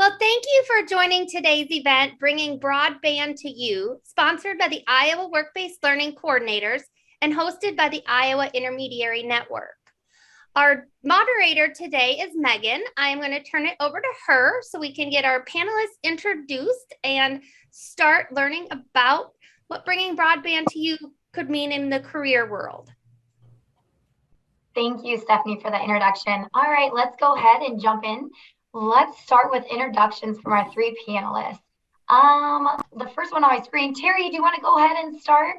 Well, thank you for joining today's event, Bringing Broadband to You, sponsored by the Iowa Work-Based Learning Coordinators and hosted by the Iowa Intermediary Network. Our moderator today is Megan. I'm going to turn it over to her so we can get our panelists introduced and start learning about what bringing broadband to you could mean in the career world. Thank you, Stephanie, for the introduction. All right, let's go ahead and jump in. Let's start with introductions from our three panelists. The first one on my screen, Terry, do you want to go ahead and start?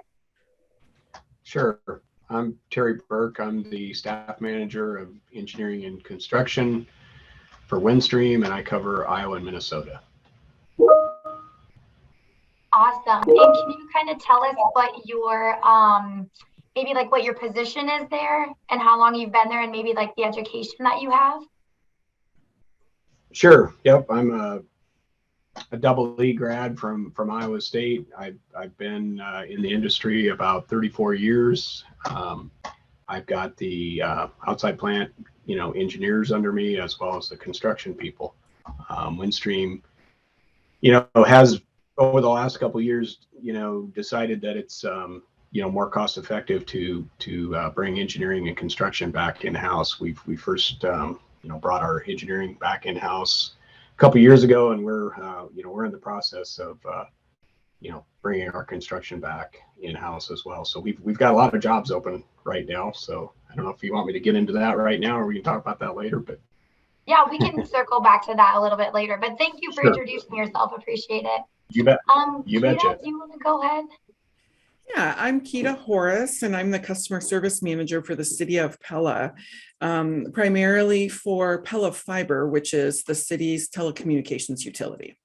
Sure. I'm Terry Burke. I'm the staff manager of engineering and construction for Windstream, and I cover Iowa and Minnesota. Awesome. And can you kind of tell us what your maybe like what your position is there and how long you've been there and maybe like the education that you have? Sure. Yep. I'm a double E grad from Iowa State. I've been in the industry about 34 years. I've got the outside plant, engineers under me as well as the construction people. Windstream, has over the last couple of years, decided that it's more cost effective to bring engineering and construction back in house. We first brought our engineering back in house a couple of years ago, and we're in the process of bringing our construction back in house as well. So we've got a lot of jobs open right now. So I don't know if you want me to get into that right now, or we can talk about that later. But yeah, we can circle back to that a little bit later. But thank you for introducing yourself. Appreciate it. You bet. You Keita, betcha. do you want to go ahead? Yeah, I'm Keita Horace, and I'm the customer service manager for the city of Pella, primarily for Pella Fiber, which is the city's telecommunications utility.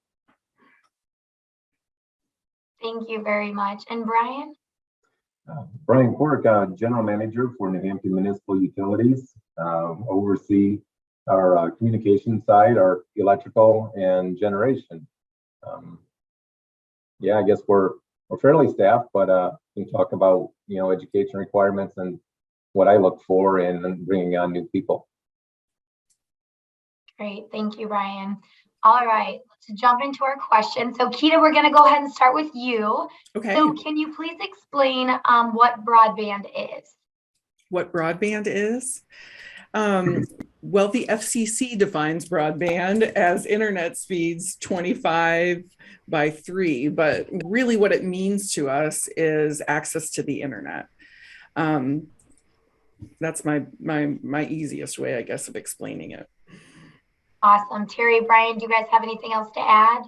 Thank you very much. And Brian? Brian Quirk, general manager for New Hampton Municipal Utilities, oversee our communication side, our electrical and generation. I guess we're fairly staffed, but can talk about education requirements and what I look for in bringing on new people. Great, thank you, Brian. All right, let's jump into our questions. So Keita, we're going to go ahead and start with you. Okay. So can you please explain what broadband is? What broadband is? Well, the FCC defines broadband as internet speeds 25 by 3, but really what it means to us is access to the internet. That's my easiest way, I guess, of explaining it. Awesome. Terry, Brian, do you guys have anything else to add?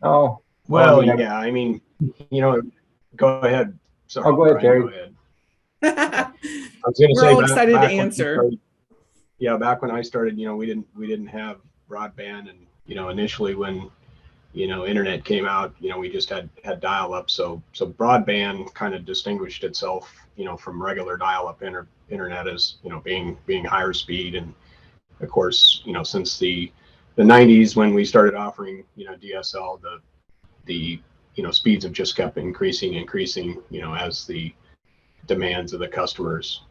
Oh, well, yeah, I mean, go ahead. Sorry, go ahead, Brian, Terry. Go ahead. I was going to We're say, all excited to answer. Back when I started, we didn't have broadband, and initially when internet came out, we just had dial-up. So broadband kind of distinguished itself, from regular dial-up internet as being higher speed. And of course, since the 90s when we started offering DSL, the speeds have just kept increasing as the demands of the customers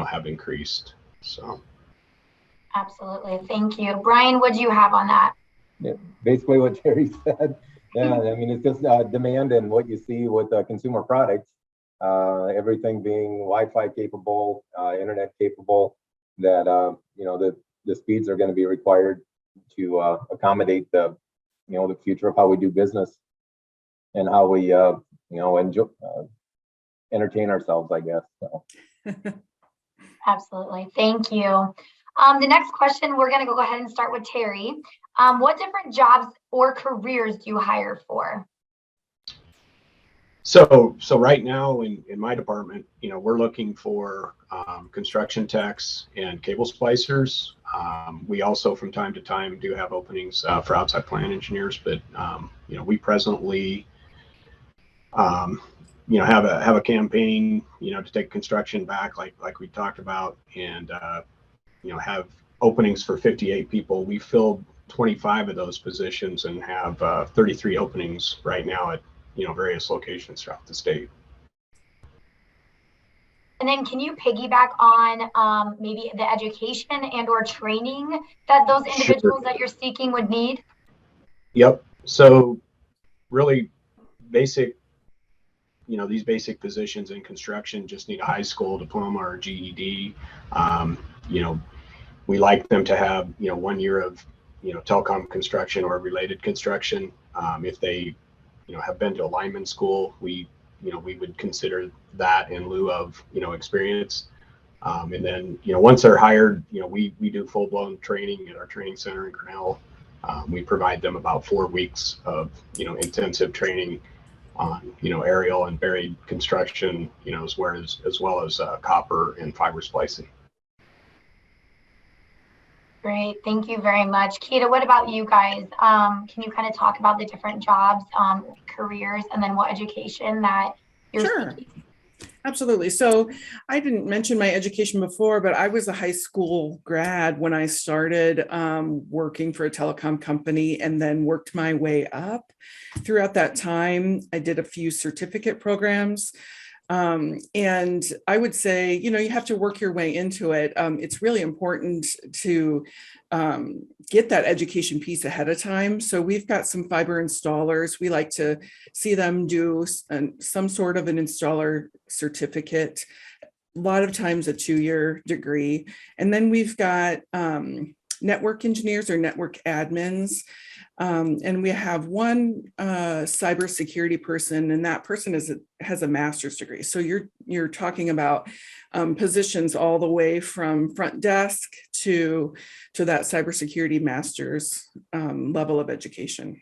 have increased. So absolutely, thank you. Brian, what do you have on that? Yeah, basically what Terry said. Yeah, I mean, it's just demand and what you see with consumer products, everything being Wi-Fi capable, internet capable, that the speeds are going to be required to accommodate the the future of how we do business and how we enjoy entertain ourselves, I guess. So. Absolutely, thank you. The next question, we're going to go ahead and start with Terry. What different jobs or careers do you hire for? So right now in my department, we're looking for construction techs and cable splicers. We also from time to time do have openings for outside plant engineers, but we presently have a campaign to take construction back like we talked about, and have openings for 58 people. We filled 25 of those positions and have 33 openings right now at various locations throughout the state. And then can you piggyback on maybe the education and or training that those individuals that you're seeking would need? Yep. So really basic, these basic positions in construction just need a high school diploma or GED. You know, we like them to have, 1 year of, telecom construction or related construction. If they, have been to a lineman school, we would consider that in lieu of, experience. And then, once they're hired, we do full blown training at our training center in Grinnell. We provide them about 4 weeks of, intensive training on, aerial and buried construction, as well as copper and fiber splicing. Great, thank you very much. Keita, what about you guys? Can you kind of talk about the different jobs, careers, and then what education that you're seeking? Absolutely. So I didn't mention my education before, but I was a high school grad when I started working for a telecom company and then worked my way up. Throughout that time, I did a few certificate programs. And I would say, you have to work your way into it. It's really important to get that education piece ahead of time. So we've got some fiber installers. We like to see them do some sort of an installer certificate, a lot of times a 2-year degree. And then we've got network engineers or network admins. And we have one cybersecurity person, and that person has a master's degree. So you're talking about positions all the way from front desk to that cybersecurity master's level of education.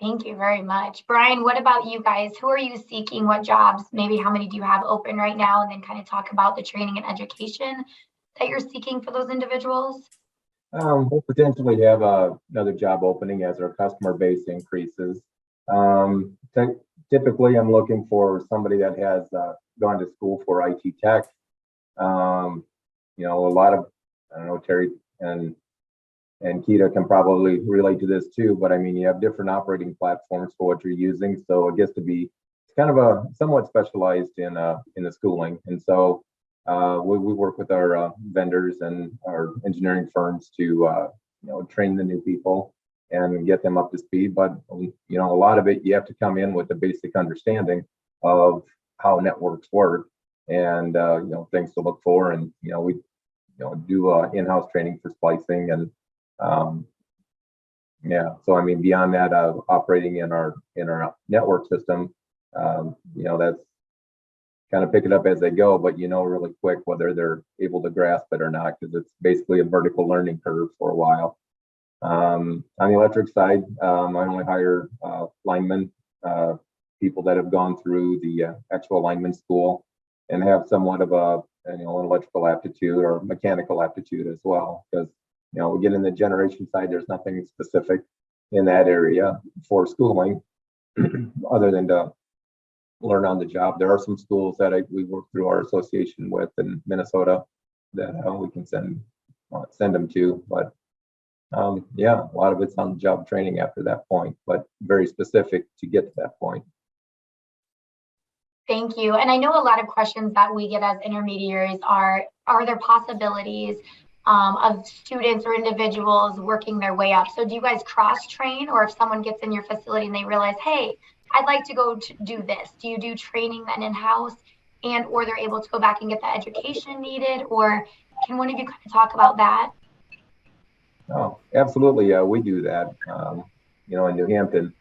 Thank you very much. Brian, what about you guys? Who are you seeking? What jobs? Maybe how many do you have open right now? And then kind of talk about the training and education that you're seeking for those individuals. We'll potentially have another job opening as our customer base increases. Typically, I'm looking for somebody that has gone to school for IT tech. A lot of, I don't know, Terry and Keita can probably relate to this too, but I mean, you have different operating platforms for what you're using. So it gets to be kind of a somewhat specialized in the schooling. And so we work with our vendors and our engineering firms to train the new people and get them up to speed. But a lot of it you have to come in with a basic understanding of how networks work and things to look for. And we do in-house training for splicing and so I mean beyond that, operating in our network system, that's kind of pick it up as they go, but really quick whether they're able to grasp it or not, because it's basically a vertical learning curve for a while. On the electric side, I only hire linemen, people that have gone through the actual lineman school and have somewhat of an electrical aptitude or mechanical aptitude as well, because we get in the generation side, there's nothing specific in that area for schooling other than to learn on the job. There are some schools that we work through our association with in Minnesota that we can send them to, but a lot of it's on the job training after that point, but very specific to get to that point. Thank you. And I know a lot of questions that we get as intermediaries are there possibilities of students or individuals working their way up? So do you guys cross train, or if someone gets in your facility and they realize, hey, I'd like to go to do this, do you do training then in-house and or they're able to go back and get the education needed? Or can one of you kind of talk about that? Oh, absolutely. We do that, in New Hampton.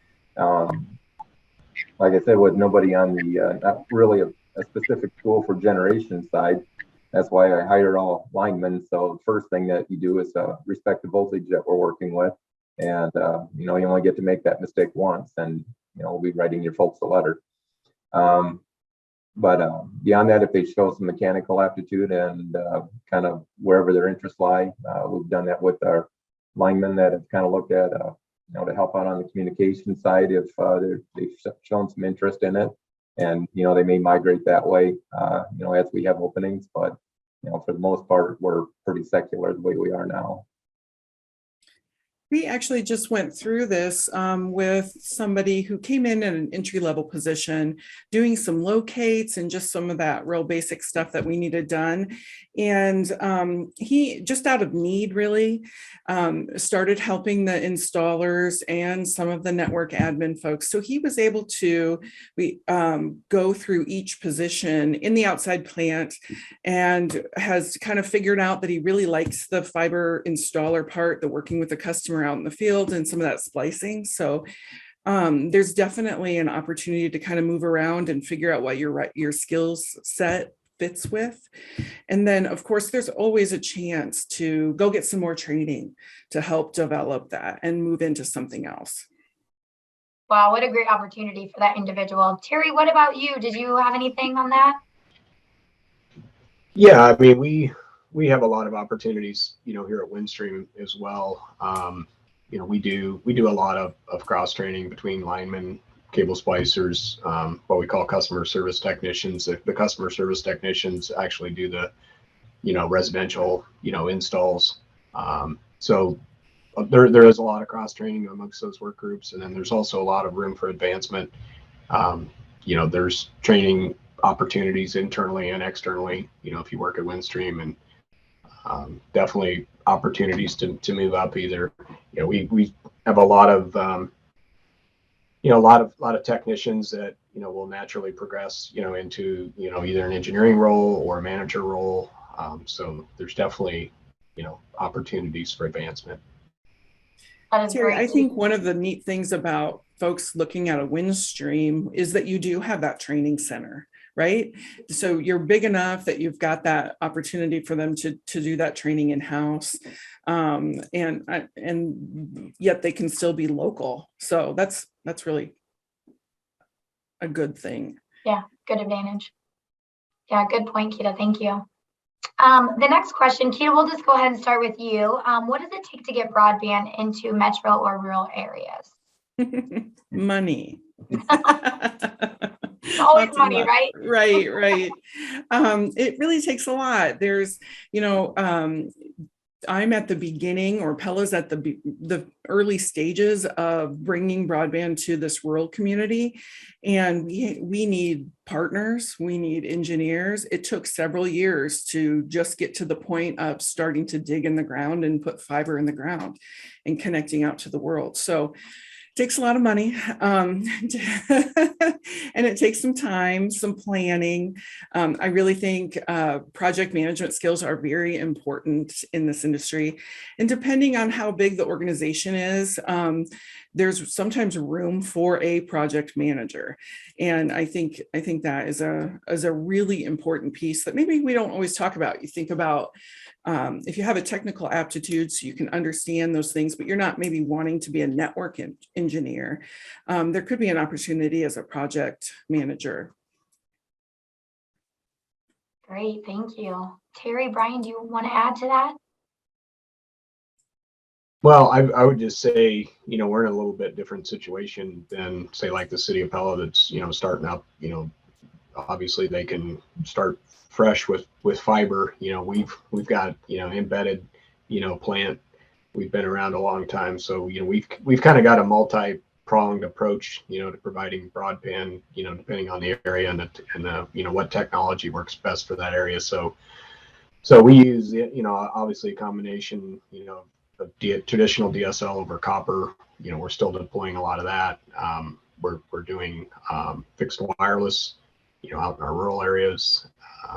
Like I said, with nobody on the, not really a specific school for generation side, that's why I hire all linemen. So the first thing that you do is respect the voltage that we're working with. And, you only get to make that mistake once, and, we'll be writing your folks a letter. But beyond that, if they show some mechanical aptitude and kind of wherever their interests lie, we've done that with our linemen that have kind of looked at, to help out on the communication side if they've shown some interest in it. And, they may migrate that way, as we have openings. But, for the most part, we're pretty secular the way we are now. We actually just went through this with somebody who came in at an entry-level position, doing some locates and just some of that real basic stuff that we needed done. And he, just out of need really, started helping the installers and some of the network admin folks. So he was able to go through each position in the outside plant and has kind of figured out that he really likes the fiber installer part, the working with the customer out in the field and some of that splicing. So there's definitely an opportunity to kind of move around and figure out what your skills set fits with. And then of course, there's always a chance to go get some more training to help develop that and move into something else. Wow, what a great opportunity for that individual. Terry, what about you? Did you have anything on that? Yeah, I mean, we have a lot of opportunities, here at Windstream as well. We do a lot of cross training between linemen, cable splicers, what we call customer service technicians. The customer service technicians actually do the, residential, installs. So there is a lot of cross training amongst those work groups, and then there's also a lot of room for advancement. There's training opportunities internally and externally, if you work at Windstream, and definitely opportunities to move up either. We have a lot of a lot of technicians that will naturally progress into either an engineering role or a manager role. So there's definitely opportunities for advancement. Terry, I think one of the neat things about folks looking at a Windstream is that you do have that training center, right? So you're big enough that you've got that opportunity for them to do that training in-house, and yet they can still be local. So that's really a good thing. Yeah, good advantage. Yeah, good point, Keita. Thank you. The next question, Keita, we'll just go ahead and start with you. What does it take to get broadband into metro or rural areas? Money. Always money, right? Right. It really takes a lot. There's, I'm at the beginning, or Pella's at the early stages of bringing broadband to this rural community. And we need partners, we need engineers. It took several years to just get to the point of starting to dig in the ground and put fiber in the ground and connecting out to the world. So it takes a lot of money, and it takes some time, some planning. I really think project management skills are very important in this industry. And depending on how big the organization is, there's sometimes room for a project manager. And I think that is a really important piece that maybe we don't always talk about. You think about if you have a technical aptitude, so you can understand those things, but you're not maybe wanting to be a network engineer, there could be an opportunity as a project manager. Great, thank you. Terry, Brian, do you want to add to that? Well, I would just say, we're in a little bit different situation than, say, like the city of Pella that's, starting up. Obviously they can start fresh with fiber. We've got embedded plant. We've been around a long time, so we've kind of got a multi-pronged approach to providing broadband, depending on the area and the what technology works best for that area. So we use obviously a combination of traditional DSL over copper. We're still deploying a lot of that. We're doing fixed wireless out in our rural areas.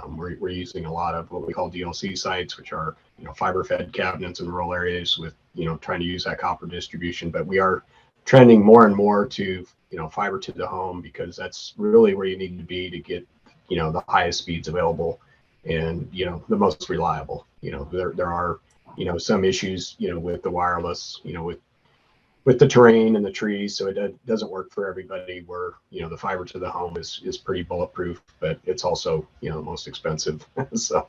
We're using a lot of what we call DLC sites, which are fiber fed cabinets in rural areas with trying to use that copper distribution. But we are trending more and more to fiber to the home, because that's really where you need to be to get the highest speeds available and the most reliable. There are some issues with the wireless, with the terrain and the trees, so it doesn't work for everybody. Where the fiber to the home is pretty bulletproof, but it's also the most expensive. so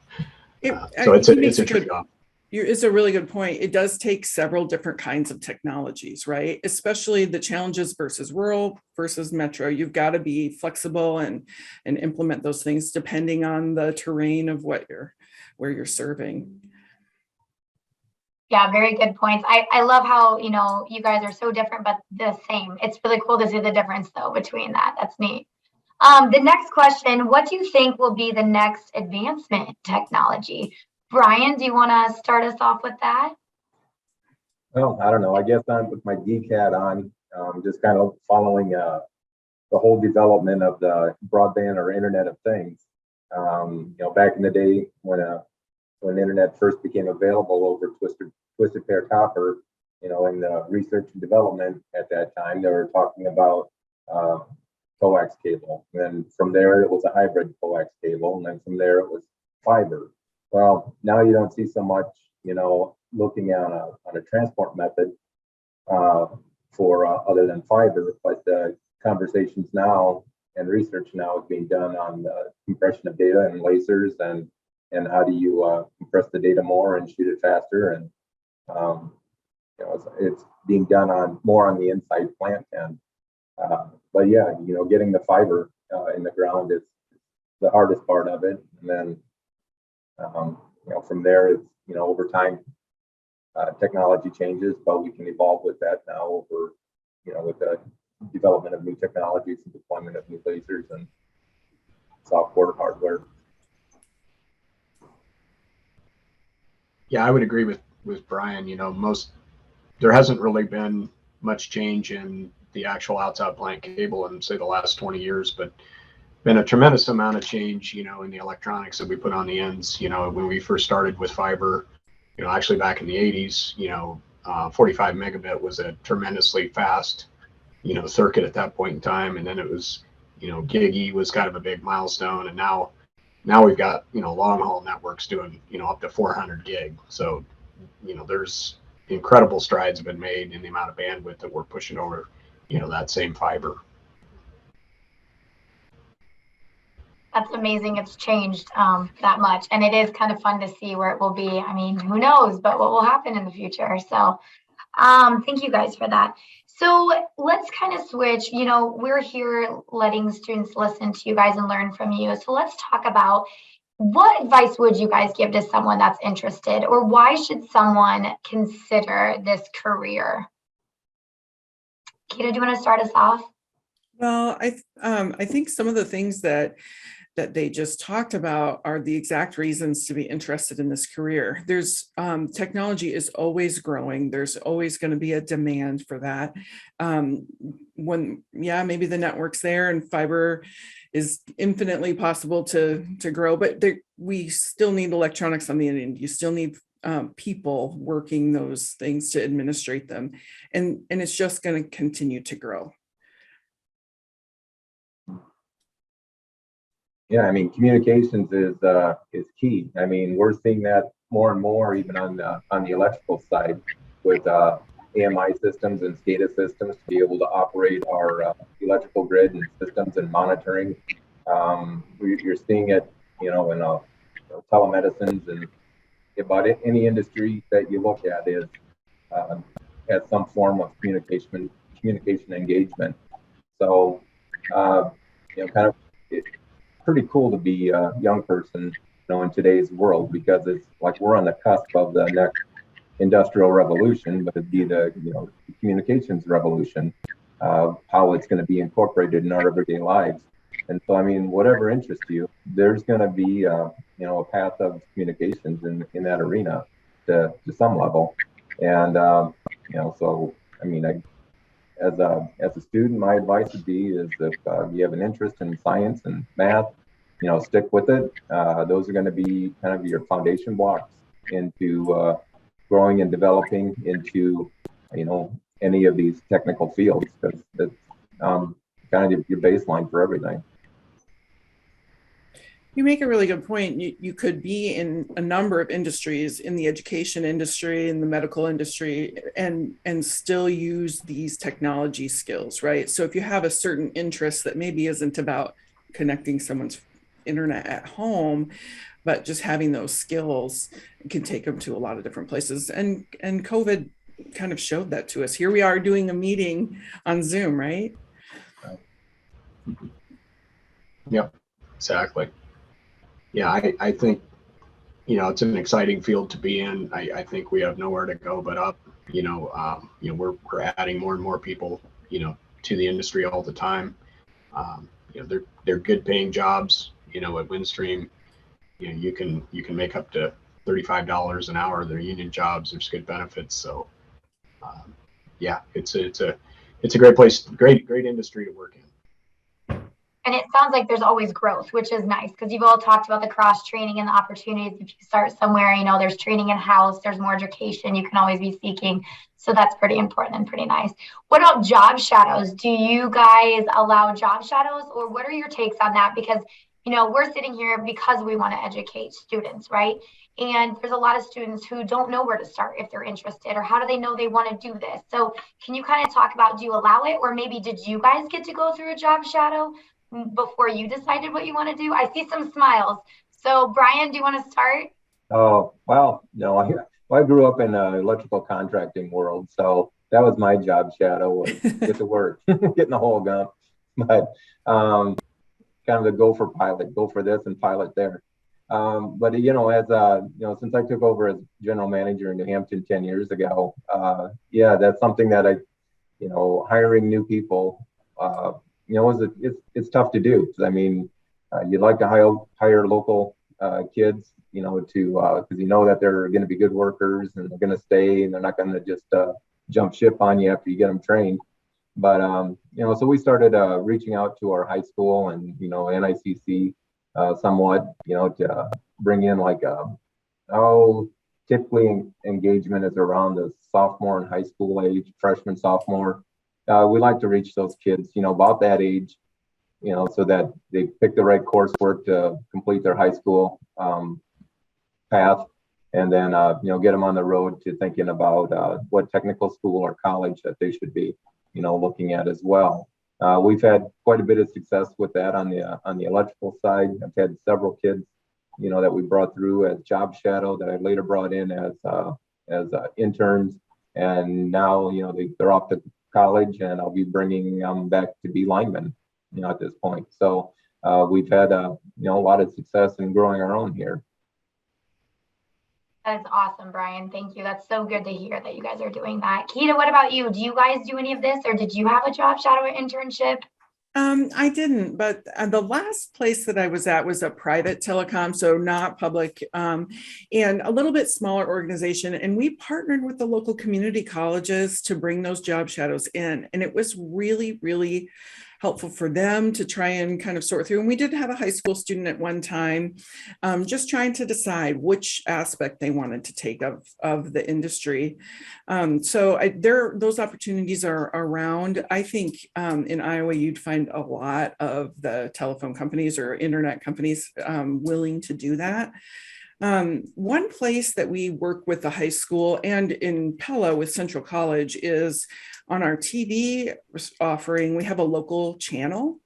it's a trade-off. It's a really good point. It does take several different kinds of technologies, right? Especially the challenges versus rural versus metro. You've got to be flexible and implement those things depending on the terrain of where you're serving. Yeah, very good points. I love how, you guys are so different, but the same. It's really cool to see the difference though between that. That's neat. The next question, what do you think will be the next advancement in technology? Brian, do you want to start us off with that? Well, I don't know. I guess I'm with my geek hat on, just kind of following the whole development of the broadband or Internet of Things. Back in the day when internet first became available over twisted pair copper, in the research and development at that time, they were talking about coax cable. And then from there, it was a hybrid coax cable. And then from there, it was fiber. Well, now you don't see so much, looking on a transport method for other than fiber, but conversations now and research now is being done on the compression of data and lasers and how do you compress the data more and shoot it faster. And it's being done more on the inside plant end. But yeah, getting the fiber in the ground is the hardest part of it. And then from there, it's over time, technology changes, but we can evolve with that now over with the development of new technologies and deployment of new lasers and software, hardware. Yeah, I would agree with Brian. There hasn't really been much change in the actual outside plant cable in, say, the last 20 years, but been a tremendous amount of change, in the electronics that we put on the ends. When we first started with fiber, actually back in the 80s, 45 megabit was a tremendously fast, circuit at that point in time. And then it was, gig was kind of a big milestone. And now we've got, long haul networks doing, up to 400 gig. So, there's incredible strides have been made in the amount of bandwidth that we're pushing over, that same fiber. That's amazing. It's changed that much. And it is kind of fun to see where it will be. I mean, who knows, but what will happen in the future. So thank you guys for that. So let's kind of switch. We're here letting students listen to you guys and learn from you. So let's talk about what advice would you guys give to someone that's interested, or why should someone consider this career? Kita, do you want to start us off? Well, I think some of the things that they just talked about are the exact reasons to be interested in this career. There's technology is always growing. There's always going to be a demand for that. Maybe the network's there and fiber is infinitely possible to grow, but we still need electronics on the end. You still need people working those things to administrate them, and it's just going to continue to grow. Yeah, I mean, communications is key. I mean, we're seeing that more and more, even on the electrical side, with AMI systems and SCADA systems to be able to operate our electrical grid and systems and monitoring. You're seeing it, in telemedicines and about any industry that you look at is has some form of communication engagement. So, kind of. Pretty cool to be a young person, in today's world, because it's like we're on the cusp of the next industrial revolution, but it'd be the communications revolution, how it's going to be incorporated in our everyday lives. And so, I mean, whatever interests you, there's going to be a path of communications in that arena to some level. And so, I mean, as a student, my advice would be is if you have an interest in science and math, stick with it. Those are going to be kind of your foundation blocks into growing and developing into, any of these technical fields, because it's kind of your baseline for everything. You make a really good point. You could be in a number of industries, in the education industry, in the medical industry, and still use these technology skills, right? So if you have a certain interest that maybe isn't about connecting someone's internet at home, but just having those skills can take them to a lot of different places. And COVID kind of showed that to us. Here we are doing a meeting on Zoom, right? Yep, exactly. Yeah, I think it's an exciting field to be in. I think we have nowhere to go but up. We're adding more and more people, to the industry all the time. They're good paying jobs. At Windstream, you can make up to $35 an hour. They're union jobs. There's good benefits. So, it's a great place, great industry to work in. And it sounds like there's always growth, which is nice because you've all talked about the cross training and the opportunities. If you start somewhere, there's training in house, there's more education you can always be seeking. So that's pretty important and pretty nice. What about job shadows? Do you guys allow job shadows, or what are your takes on that? Because, we're sitting here because we want to educate students, right? And there's a lot of students who don't know where to start if they're interested, or how do they know they want to do this? So can you kind of talk about, do you allow it, or maybe did you guys get to go through a job shadow before you decided what you want to do? I see some smiles. So Brian, do you want to start? Oh, well, no, I grew up in the electrical contracting world. So that was my job shadow, was get to work, getting the whole gun. But kind of the go for pilot, go for this and pilot there. But as since I took over as general manager in New Hampton 10 years ago, that's something that hiring new people, it's tough to do. I mean, you'd like to hire local kids, because that they're going to be good workers and they're going to stay and they're not going to just jump ship on you after you get them trained. But so we started reaching out to our high school and NICC somewhat, to bring in typically engagement is around the sophomore and high school age, freshman, sophomore. We like to reach those kids, about that age, so that they pick the right coursework to complete their high school path, and then, get them on the road to thinking about what technical school or college that they should be, looking at as well. We've had quite a bit of success with that on the electrical side. I've had several kids, that we brought through as job shadow that I later brought in as interns, and now, they're off to college, and I'll be bringing them back to be linemen, at this point. So we've had a lot of success in growing our own here. That's awesome, Brian. Thank you. That's so good to hear that you guys are doing that. Keita, what about you? Do you guys do any of this, or did you have a job shadow or internship? I didn't, but the last place that I was at was a private telecom, so not public, and a little bit smaller organization. And we partnered with the local community colleges to bring those job shadows in. And it was really, really helpful for them to try and kind of sort through. And we did have a high school student at one time, just trying to decide which aspect they wanted to take of the industry. Those opportunities are around. I think in Iowa, you'd find a lot of the telephone companies or internet companies willing to do that. One place that we work with the high school and in Pella with Central College is on our TV offering. We have a local channel.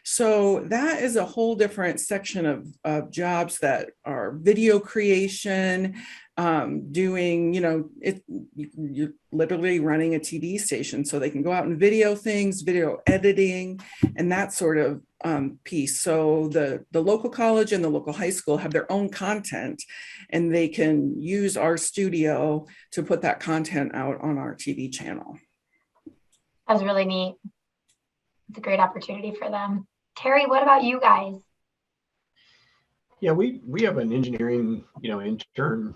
So that is a whole different section of jobs that are video creation, doing, you're literally running a TV station, so they can go out and video things, video editing, and that sort of piece. So the local college and the local high school have their own content, and they can use our studio to put that content out on our TV channel. That's really neat. It's a great opportunity for them. Terry, what about you guys? Yeah, we have an engineering, intern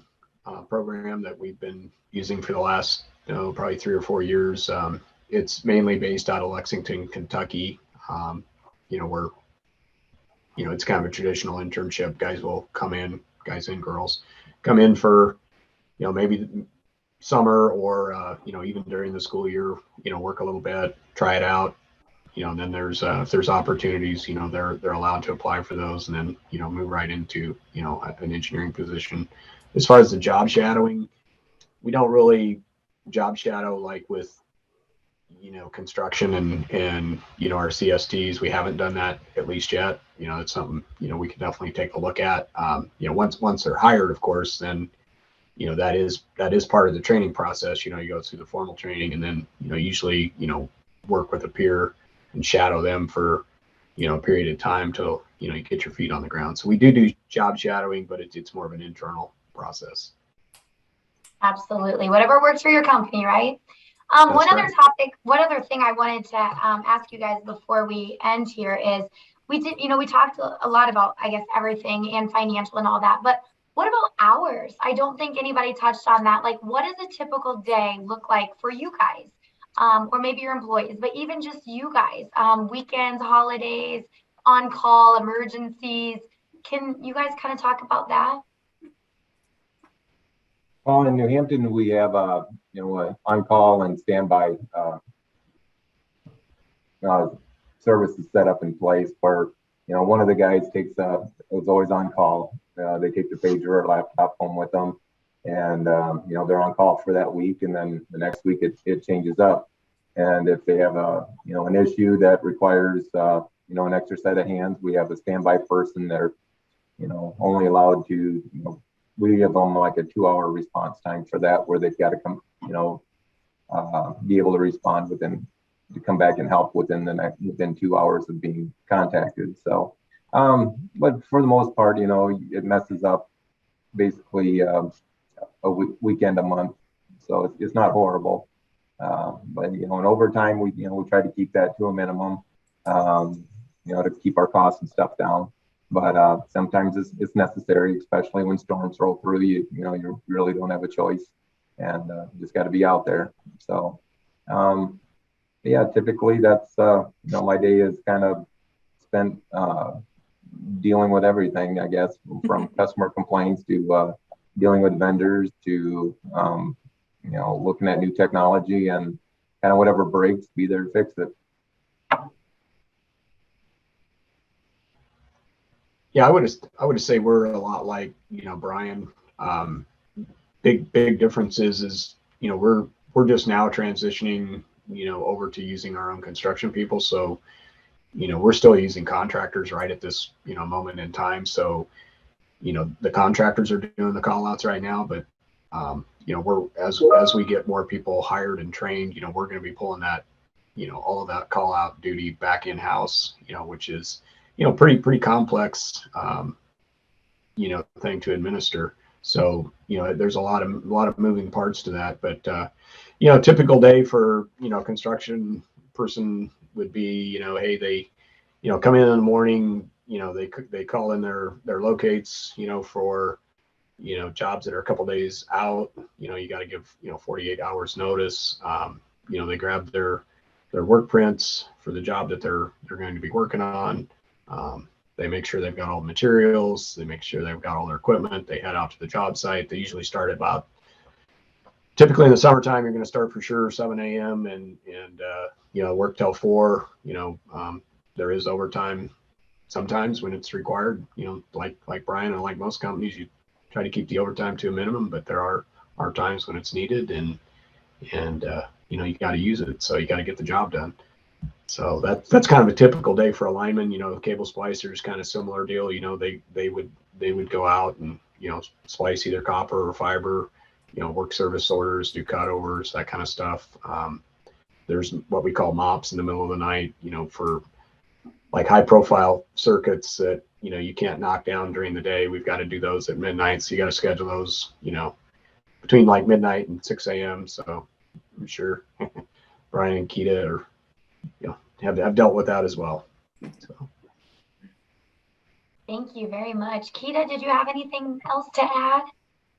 program that we've been using for the last, probably 3 or 4 years. It's mainly based out of Lexington, Kentucky. Where, it's kind of a traditional internship. Guys and girls come in for, maybe summer or, even during the school year, work a little bit, try it out. And then if there's opportunities, they're allowed to apply for those and then, move right into, an engineering position. As far as the job shadowing, we don't really job shadow like with, construction and our CSTs. We haven't done that at least yet. It's something, we can definitely take a look at. Once they're hired, of course, then, that is part of the training process. You go through the formal training and then, usually, work with a peer and shadow them for, a period of time till, you get your feet on the ground. So we do job shadowing, but it's more of an internal process. Absolutely. Whatever works for your company, right? One other topic, one other thing I wanted to ask you guys before we end here is we talked a lot about, I guess, everything and financial and all that, but what about hours? I don't think anybody touched on that. Like, what does a typical day look like for you guys? Or maybe your employees, but even just you guys, weekends, holidays, on call, emergencies. Can you guys kind of talk about that? Well, in New Hampton, we have a on-call and standby services set up in place where one of the guys is always on call. They take the pager or laptop home with them, and they're on call for that week, and then the next week it changes up. And if they have an issue that requires an extra set of hands, we have a standby person. They're only allowed to we give them like a 2-hour response time for that, where they've got to come be able to respond to come back and help within 2 hours of being contacted. So but for the most part, it messes up basically a weekend a month, so it's not horrible. But in overtime, we try to keep that to a minimum, to keep our costs and stuff down. But sometimes it's necessary, especially when storms roll through. You really don't have a choice, and just got to be out there. So yeah, typically that's my day is kind of spent dealing with everything, I guess, from customer complaints to dealing with vendors to looking at new technology, and kind of whatever breaks, be there to fix it. Yeah, I would say we're a lot like Brian. Big differences is we're just now transitioning over to using our own construction people. So we're still using contractors right at this moment in time. So the contractors are doing the call outs right now, but we're as we get more people hired and trained, we're going to be pulling that all of that call out duty back in house, which is pretty complex thing to administer. So there's a lot of moving parts to that, but typical day for construction person would be hey, they come in the morning, they call in their locates for jobs that are a couple days out. You got to give 48 hours notice. They grab their work prints for the job that they're going to be working on. They make sure they've got all the materials. They make sure they've got all their equipment. They head out to the job site. They usually start at typically in the summertime, you're going to start for sure 7 a.m. and work till 4. There is overtime sometimes when it's required. Like Brian and like most companies, you try to keep the overtime to a minimum, but there are times when it's needed, and you got to use it. So you got to get the job done. So that's kind of a typical day for a lineman. Cable splicers, kind of similar deal. They would go out and splice either copper or fiber. Work service orders, do cutovers, that kind of stuff. There's what we call mops in the middle of the night. For like high profile circuits that you can't knock down during the day. We've got to do those at midnight. So you got to schedule those between like midnight and 6 a.m. So I'm sure Brian and Keita are have dealt with that as well. So. Thank you very much. Keita, did you have anything else to add?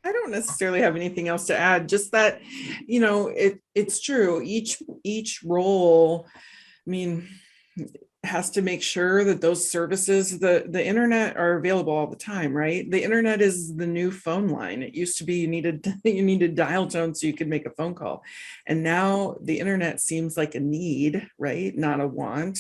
I don't necessarily have anything else to add, just that, it's true. Each role, has to make sure that those services, the internet, are available all the time, right? The internet is the new phone line. It used to be you needed dial tone so you could make a phone call. And now the internet seems like a need, right? Not a want.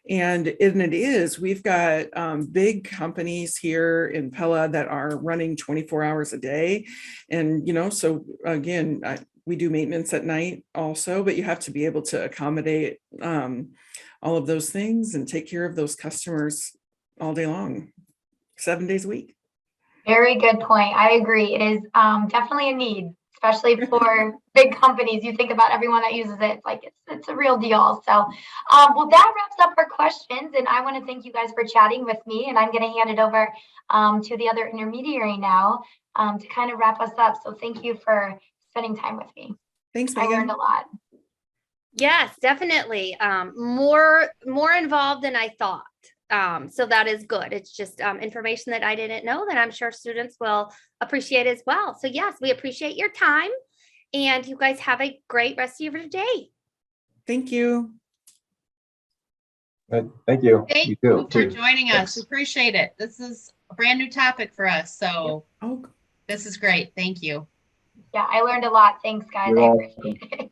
And it is. We've got big companies here in Pella that are running 24 hours a day. And, so again, we do maintenance at night also, but you have to be able to accommodate all of those things and take care of those customers all day long, 7 days a week. Very good point. I agree. It is definitely a need, especially for big companies. You think about everyone that uses it, it's like it's a real deal. So well, that wraps up our questions, and I want to thank you guys for chatting with me, and I'm going to hand it over to the other intermediary now to kind of wrap us up. So thank you for spending time with me. Thanks, I Megan. learned a lot. Yes, definitely. More involved than I thought. So that is good. It's just information that I didn't know that I'm sure students will appreciate as well. So yes, we appreciate your time, and you guys have a great rest of your day. Thank you. Thank you. Thank You you too. for joining us. Thanks. We appreciate it. This is a brand new topic for us. So Oh, this is great. Thank you. Yeah, I learned a lot. Thanks, guys. You're I welcome. appreciate it.